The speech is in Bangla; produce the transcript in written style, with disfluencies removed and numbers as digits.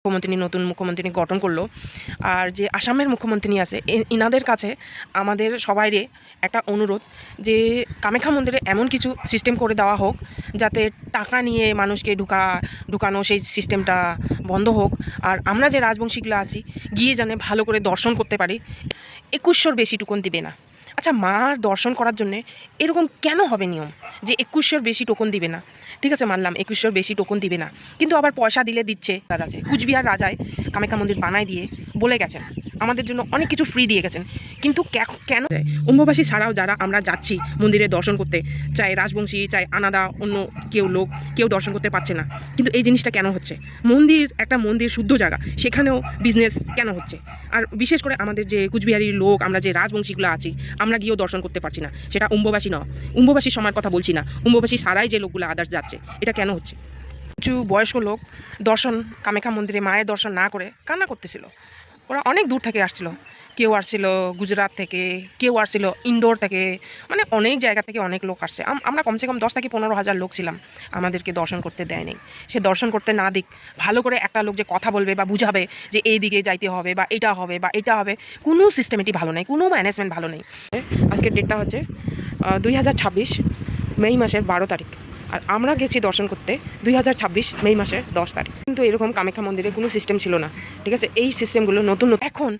মুখ্যমন্ত্রী নতুন মুখ্যমন্ত্রী গঠন করলো, আর যে আসামের মুখ্যমন্ত্রী আছে ইনাদের কাছে আমাদের সবাইরে একটা অনুরোধ যে কামাখ্যা মন্দিরে এমন কিছু সিস্টেম করে দেওয়া হোক যাতে টাকা নিয়ে মানুষকে ঢুকানো সেই সিস্টেমটা বন্ধ হোক, আর আমরা যে রাজবংশীগুলো আছি গিয়ে জানে ভালো করে দর্শন করতে পারি। 2100 বেশি টোকন দিবে না। আচ্ছা, মার দর্শন করার জন্যে এরকম কেন হবে নিয়ম যে 2100 বেশি টোকন দিবে না? ঠিক আছে, মানলাম 2100 বেশি টোকন দিবে না, কিন্তু আবার পয়সা দিলে দিচ্ছে। তার আছে কুচবিহার রাজায় কামাখ্যা মন্দির বানায় দিয়ে বলে গেছেন আমাদের জন্য অনেক কিছু ফ্রি দিয়ে গেছেন, কিন্তু কেন অম্বুবাসী ছাড়াও যারা আমরা যাচ্ছি মন্দিরে দর্শন করতে, চাই রাজবংশী চাই আনাদা অন্য কেউ দর্শন করতে পারছে না, কিন্তু এই জিনিসটা কেন হচ্ছে? একটা মন্দির শুদ্ধ জায়গা, সেখানেও বিজনেস কেন হচ্ছে? আর বিশেষ করে আমাদের যে কুচবিহারির লোক, আমরা যে রাজবংশীগুলো আছি, আমরা গিয়েও দর্শন করতে পারছি না। সেটা অম্বুবাসী নয়, অম্বুবাসীর সময়ের কথা বলছি না, অম্বুবাসী ছাড়াই যে লোকগুলো আদার্স যাচ্ছে, এটা কেন হচ্ছে? কিছু বয়স্ক লোক কামাখ্যা মন্দিরে মায়ের দর্শন না করে কান্না করতেছিল। ওরা অনেক দূর থেকে আসছিল, কেউ আসছিল গুজরাট থেকে, কেউ আসছিল ইন্দোর থেকে, মানে অনেক জায়গা থেকে অনেক লোক আসছে। আমরা কমসে কম 10 থেকে 15,000 লোক ছিলাম, আমাদেরকে দর্শন করতে দেয় নেই। সে দর্শন করতে না দিক, ভালো করে একটা লোক যে কথা বলবে বা বুঝাবে যে এই দিকে যাইতে হবে বা এটা হবে বা এটা হবে, কোনো সিস্টেমেটিক ভালো নেই, কোনো ম্যানেজমেন্ট ভালো নেই। আজকের ডেটটা হচ্ছে 2026 মে মাসের 12 তারিখ, আর আমরা গেছি দর্শন করতে 2026 মে মাসের 10 তারিখ। কিন্তু এরকম কামাখ্যা মন্দিরে কোনো সিস্টেম ছিল না, ঠিক আছে? এই সিস্টেমগুলো নতুন এখন